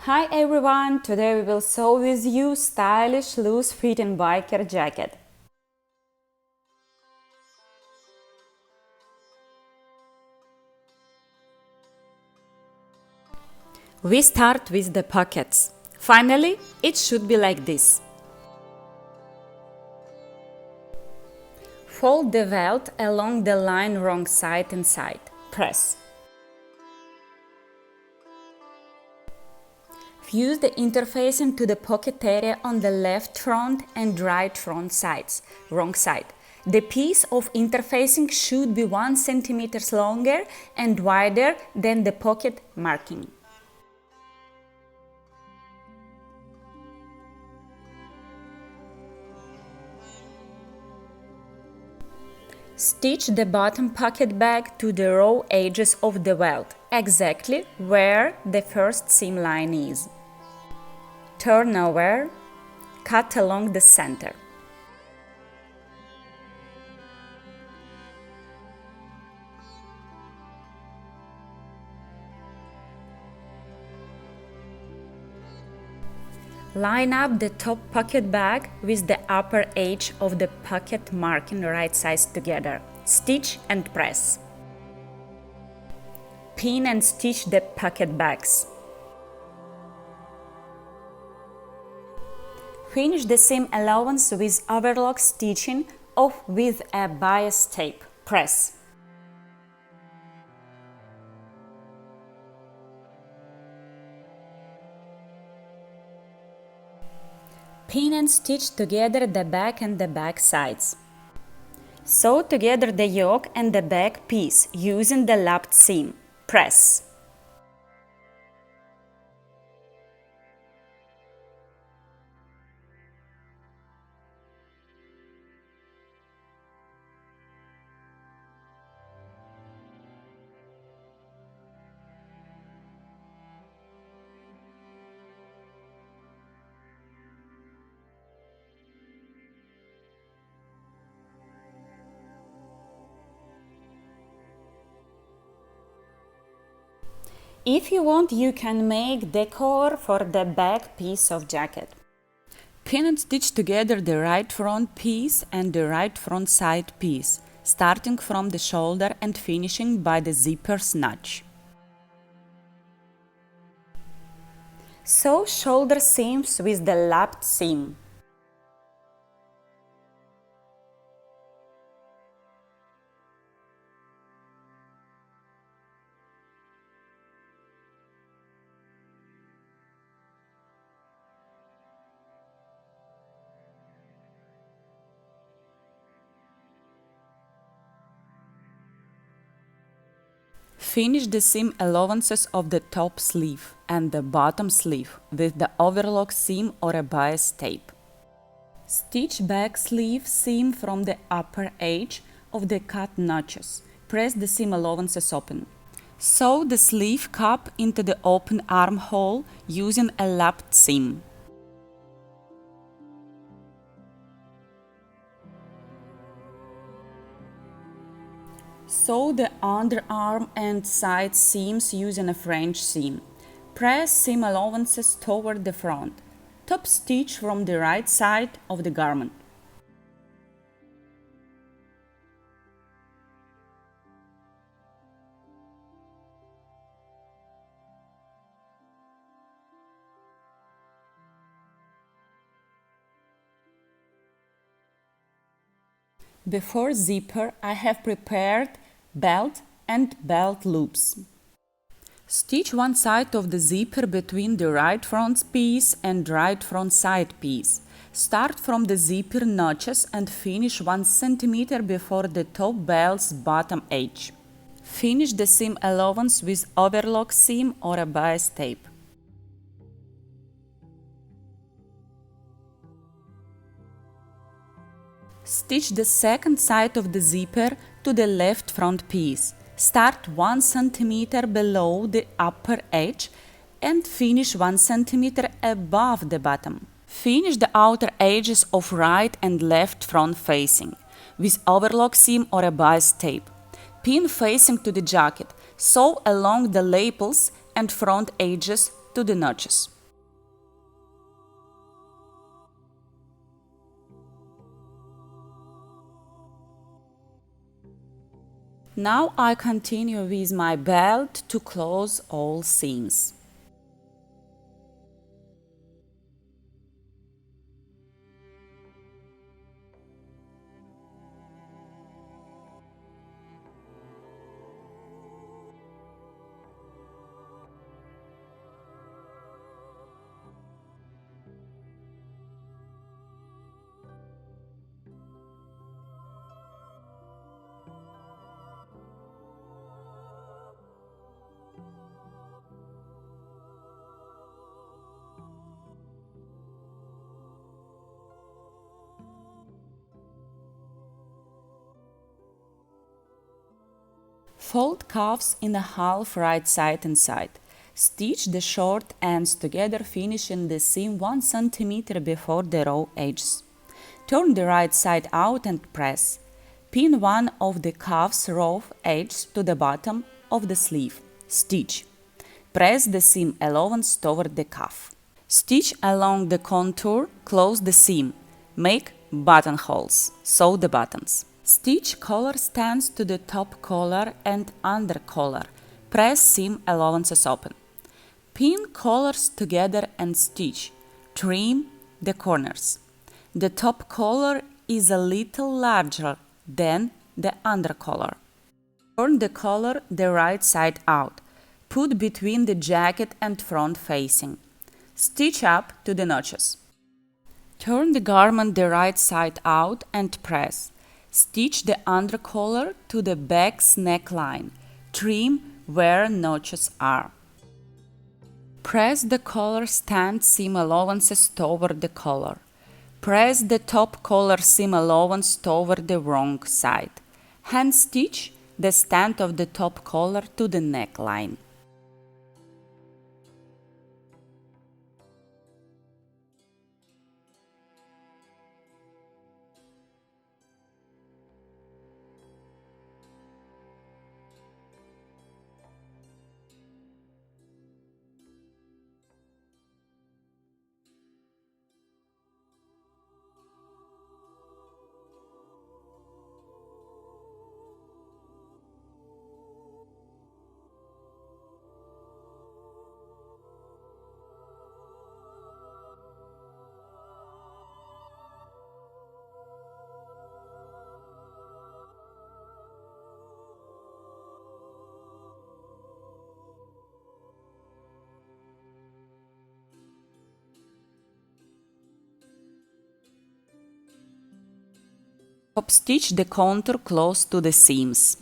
Hi everyone! Today we will sew with you stylish loose-fitting biker jacket. We start with the pockets. Finally, it should be like this. Fold the welt along the line wrong side inside. Press. Fuse the interfacing to the pocket area on the left front and right front sides, wrong side. The piece of interfacing should be 1 cm longer and wider than the pocket marking. Stitch the bottom pocket bag to the raw edges of the welt, exactly where the first seam line is. Turn over, cut along the center. Line up the top pocket bag with the upper edge of the pocket marking right sides together. Stitch and press. Pin and stitch the pocket bags. Finish the seam allowance with overlock stitching or with a bias tape. Press. Pin and stitch together the back and the back sides. Sew together the yoke and the back piece using the lapped seam. Press. If you want, you can make decor for the back piece of jacket. Pin and stitch together the right front piece and the right front side piece, starting from the shoulder and finishing by the zipper's notch. Sew shoulder seams with the lapped seam. Finish the seam allowances of the top sleeve and the bottom sleeve with the overlock seam or a bias tape. Stitch back sleeve seam from the upper edge of the cut notches. Press the seam allowances open. Sew the sleeve cup into the open armhole using a lapped seam. Sew the underarm and side seams using a French seam. Press seam allowances toward the front. Top stitch from the right side of the garment. Before zipper, I have prepared belt and belt loops. Stitch one side of the zipper between the right front piece and right front side piece. Start from the zipper notches and finish 1 cm before the top belt's bottom edge. Finish the seam allowance with overlock seam or a bias tape. Stitch the second side of the zipper to the left front piece. Start 1 cm below the upper edge and finish 1 cm above the bottom. Finish the outer edges of right and left front facing with overlock seam or a bias tape. Pin facing to the jacket. Sew along the lapels and front edges to the notches. Now I continue with my belt to close all seams. Fold cuffs in a half right side and side. Stitch the short ends together, finishing the seam 1 cm before the raw edges. Turn the right side out and press. Pin one of the cuff's raw edges to the bottom of the sleeve. Stitch. Press the seam allowance toward the cuff. Stitch along the contour, close the seam. Make buttonholes. Sew the buttons. Stitch collar stands to the top collar and under collar. Press seam allowances open. Pin collars together and stitch. Trim the corners. The top collar is a little larger than the under collar. Turn the collar the right side out. Put between the jacket and front facing. Stitch up to the notches. Turn the garment the right side out and press. Stitch the under collar to the back's neckline. Trim where notches are. Press the collar stand seam allowances toward the collar. Press the top collar seam allowance toward the wrong side. Hand stitch the stand of the top collar to the neckline. Top stitch the contour close to the seams.